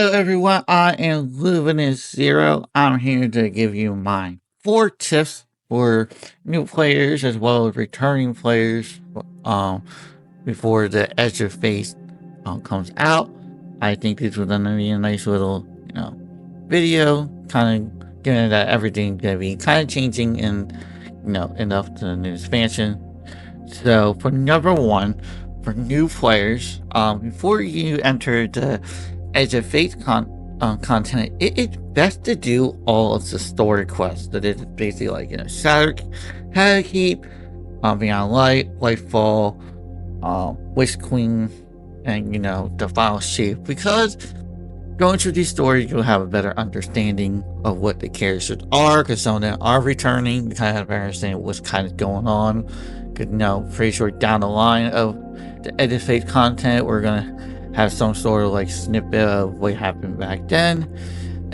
Hello, everyone. I am Luminous Zero. I'm here to give you my 4 tips for new players as well as returning players um, before the Edge of Fate comes out. I think this was gonna be a nice little, video, kind of giving that everything gonna be kind of changing and, enough to the new expansion. So for number one, for new players, before you enter the Edge of Fate content, it's best to do all of the story quests. That is basically like Shadow Keep, Beyond Light, Lightfall, Witch Queen, and the Final Shape. Because going through these stories, you'll have a better understanding of what the characters are. Because some of them are returning, you kind of understand what's kind of going on. Because pretty sure down the line of the Edge of Fate content, we're gonna have some sort of like snippet of what happened back then.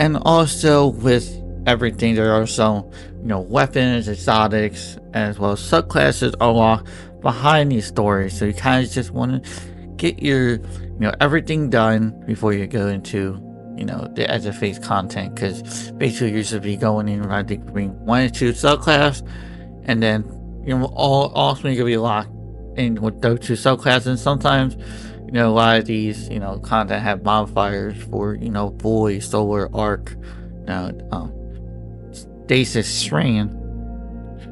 And also with everything, there are some weapons, exotics, as well as subclasses unlocked behind these stories. So you kind of just want to get your everything done before you go into the Edge of Fate content, because basically you should be going in around between 1 and 2 subclass, and then all ultimately gonna be locked in with those 2 subclasses. And sometimes a lot of these content have modifiers for Void, Solar, Arc, Stasis, Strand.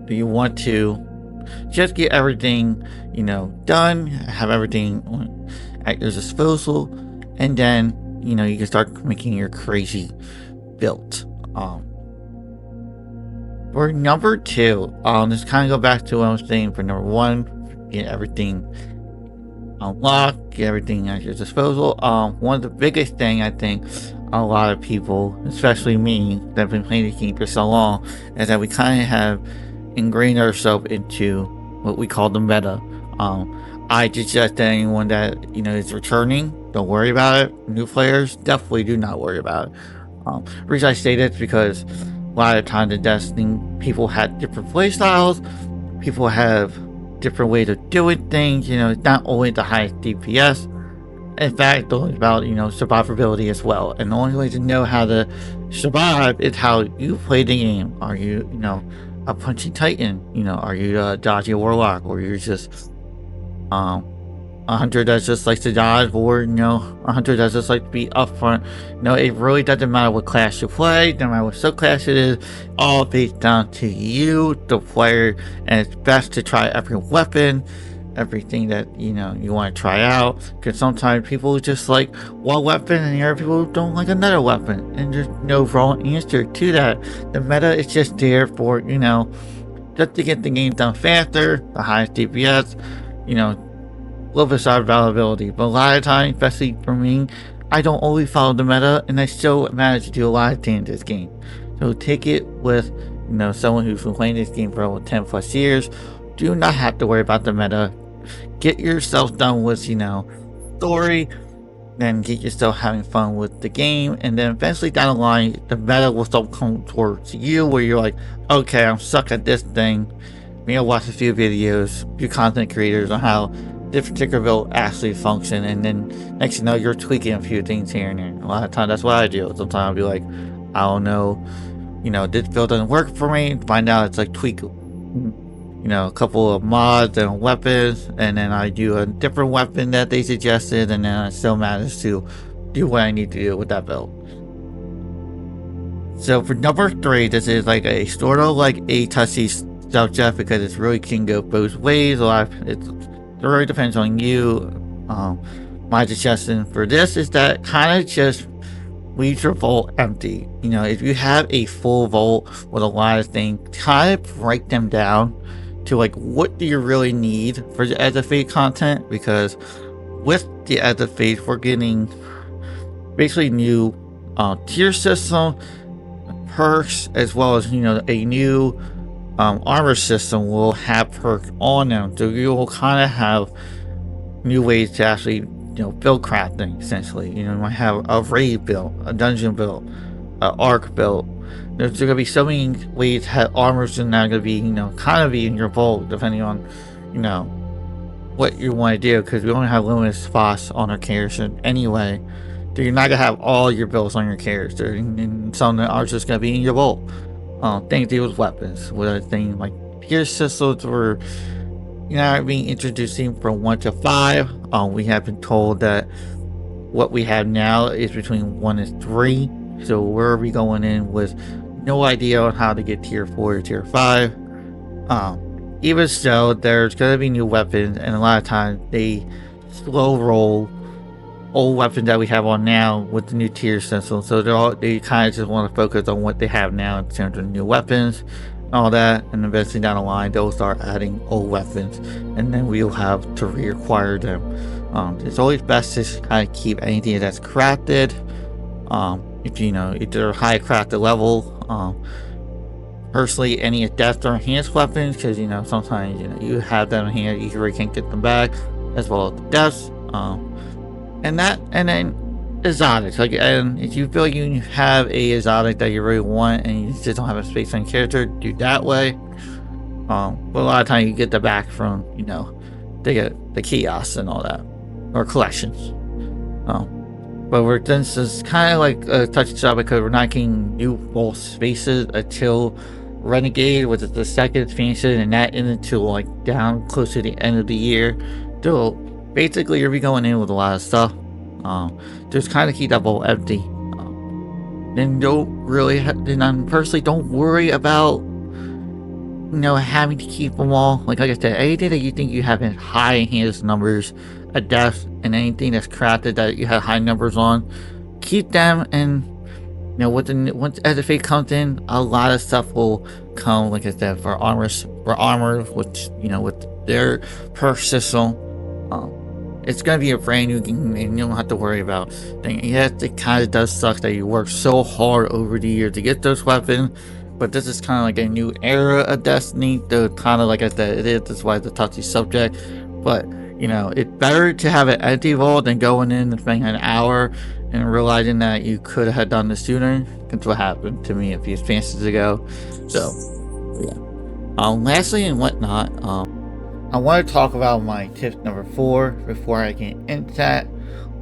Do you want to just get everything done, have everything at your disposal, and then you can start making your crazy build. For number 2, just kind of go back to what I was saying. For number 1, get everything unlocked, get everything at your disposal. One of the biggest thing I think a lot of people, especially me, that have been playing the game for so long, is that we kind of have ingrained ourselves into what we call the meta. I suggest that anyone that is returning, don't worry about it. New players, definitely do not worry about it. The reason I say this because a lot of times in Destiny, people had different play styles. People have different ways of doing things. It's not always the highest DPS. In fact, it's always about survivability as well. And the only way to know how to survive is how you play the game. Are you a punchy titan? Are you a dodgy warlock, or you're just a hunter that just likes to dodge, or a hunter that just likes to be up front? It really doesn't matter what class you play, no matter what subclass it is, all based down to you, the player. And it's best to try every weapon, everything that you want to try out, because sometimes people just like one weapon and the other people don't like another weapon, and there's no wrong answer to that. The meta is just there for just to get the game done faster, the highest DPS, little bit of availability. But a lot of times, especially for me, I don't always follow the meta, and I still manage to do a lot of things in this game. So take it with someone who's been playing this game for over 10 plus years. Do not have to worry about the meta. Get yourself done with story, then get yourself having fun with the game, and then eventually down the line the meta will start coming towards you, where you're like, okay, I'm stuck at this thing. Maybe I'll watch a few videos, few content creators on how this particular build actually function, and then next you're tweaking a few things here and there. A lot of times that's what I do. Sometimes I'll be like, I don't know, this build doesn't work for me. Find out it's like tweak a couple of mods and weapons, and then I do a different weapon that they suggested, and then I still manage to do what I need to do with that build. So for number 3, this is like a sort of like a touchy subject, because it really can go both ways. It really depends on you. My suggestion for this is that kind of just leave your vault empty. If you have a full vault with a lot of things, kind of break them down to like, what do you really need for the Edge of Fate content? Because with the Edge of Fate, we're getting basically new tier system, perks, as well as a new armor system will have perks on them. So you will kind of have new ways to actually build crafting. Essentially, you might have a raid build, a dungeon build, an arc build. There's going to be so many ways to have armors, and that going to be kind of be in your vault, depending on what you want to do, because we only have limited spots on our character anyway. So you're not gonna have all your builds on your character, and some that are just gonna be in your vault. Things deal with weapons. With a thing like pierce systems were, being introducing from 1 to 5. We have been told that what we have now is between 1 and 3. So where are we going in with no idea on how to get tier 4 or tier 5? Even so, there's gonna be new weapons, and a lot of times they slow roll old weapons that we have on now with the new tier system. So they kind of just want to focus on what they have now in terms of new weapons, all that, and eventually down the line they'll start adding old weapons, and then we'll have to reacquire them. It's always best to kind of keep anything that's crafted. If they're high crafted level. Personally, any adept or enhanced weapons, because sometimes you have them here, you really can't get them back, as well as the deaths. And then exotics. And if you feel like you have a exotic that you really want and you just don't have a space on character, do that way. But a lot of times you get the back from they get the kiosks and all that, or collections. But this is kind of like a touchy job because we're not getting new vault spaces until Renegade, which is the second expansion, and that isn't until like down close to the end of the year. So basically, you'll be going in with a lot of stuff. Just kind of keep that vault empty. Then I personally don't worry about having to keep them all. Like I said, anything that you think you have in high enhanced numbers, a death, and anything that's crafted that you have high numbers on, keep them. And once as the fate comes in, a lot of stuff will come. Like I said, for armor, which with their perk system. It's gonna be a brand new game, and you don't have to worry about things. Yes, it kind of does suck that you work so hard over the year to get those weapons, but this is kind of like a new era of Destiny. The kind of like I said, that's why it's a touchy subject. But it's better to have an empty vault than going in and spending an hour and realizing that you could have done this sooner. That's what happened to me a few expansions ago. So yeah. Lastly and whatnot. I want to talk about my tip number 4 before I get into that.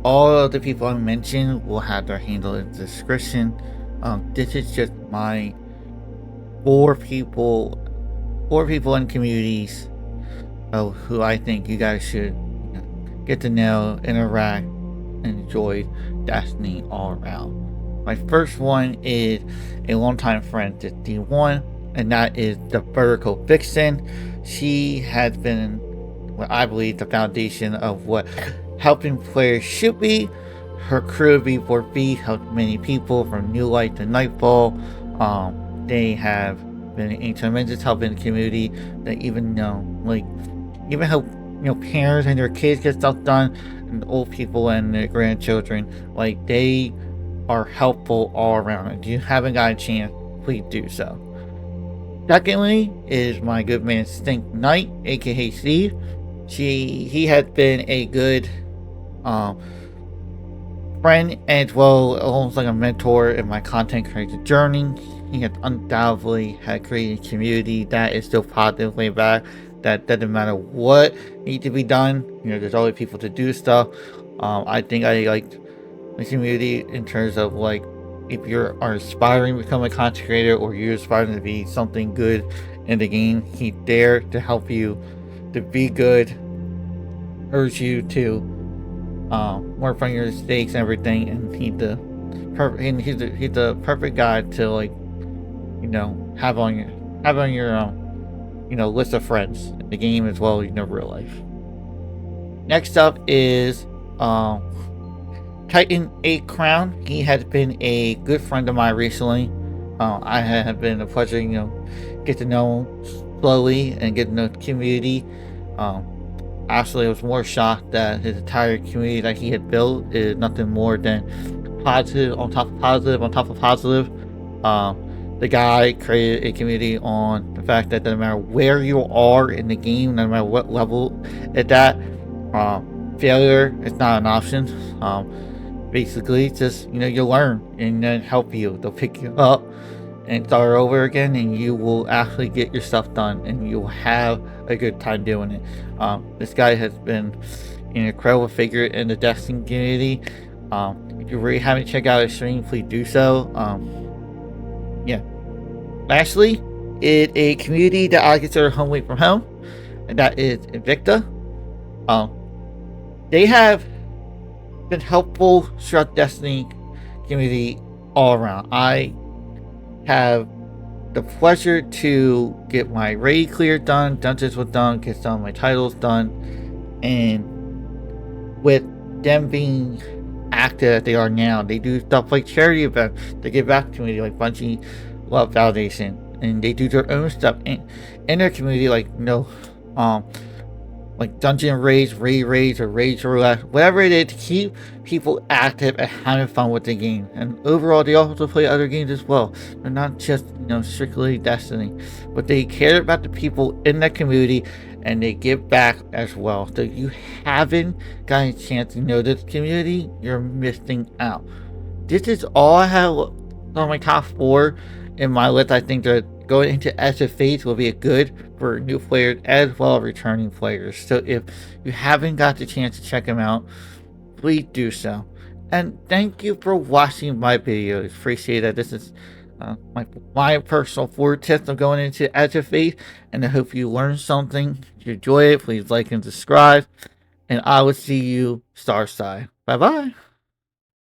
All of the people I mentioned will have their handle in the description. This is just my 4 people in communities who I think you guys should get to know, interact, and enjoy Destiny all around. My first one is a longtime friend to D1, and that is the Vertical Vixen. She has been what I believe the foundation of what helping players should be. Her crew V4V helped many people from New Light to Nightfall. They have been a tremendous help in the community. They even even help parents and their kids get stuff done, and old people and their grandchildren. Like, they are helpful all around. If you haven't got a chance, please do so. Secondly is my good man Stink Knight, aka Steve. He has been a good friend, as well almost like a mentor in my content creation journey. He has undoubtedly had created a community that is still positively back. That doesn't matter what needs to be done. There's always people to do stuff. I think I liked the community in terms of if you are aspiring to become a content creator, or you're aspiring to be something good in the game, he's there to help you to be good, urge you to work on your mistakes and everything, and he's the perfect guy to have on your list of friends in the game as well as real life. Next up is Titan 8 Crown. He has been a good friend of mine recently. I have been a pleasure, get to know him slowly and get to know the community. Actually, I was more shocked that his entire community that he had built is nothing more than positive on top of positive on top of positive. The guy created a community on the fact that no matter where you are in the game, no matter what level it's at, failure is not an option. Basically, just you learn and then help you. They'll pick you up and start over again, and you will actually get your stuff done, and you'll have a good time doing it. This guy has been an incredible figure in the Destiny community. If you really haven't checked out his stream, please do so. Yeah. Lastly, a community that I consider home away from home, and that is Invicta. They have been helpful throughout Destiny community all around. I have the pleasure to get my raid clear done, dungeons were done, get some of my titles done, and with them being active as they are now, they do stuff like charity events. They give back to the community, like Bungie Love Validation, and they do their own stuff in their community, like like dungeon raids, raid raids, or raids roulette, whatever it is, to keep people active and having fun with the game. And overall, they also play other games as well. They're not just strictly Destiny, but they care about the people in the community and they give back as well. So if you haven't gotten a chance to know this community, you're missing out. This is all I have on my top 4 in my list. I think that going into Edge of Fate will be a good for new players as well as returning players. So if you haven't got the chance to check them out, please do so. And thank you for watching my videos. Appreciate that. This is my personal 4 tips of going into Edge of Fate, and I hope you learned something. If you enjoy it, please like and subscribe, and I will see you Starside. Bye bye.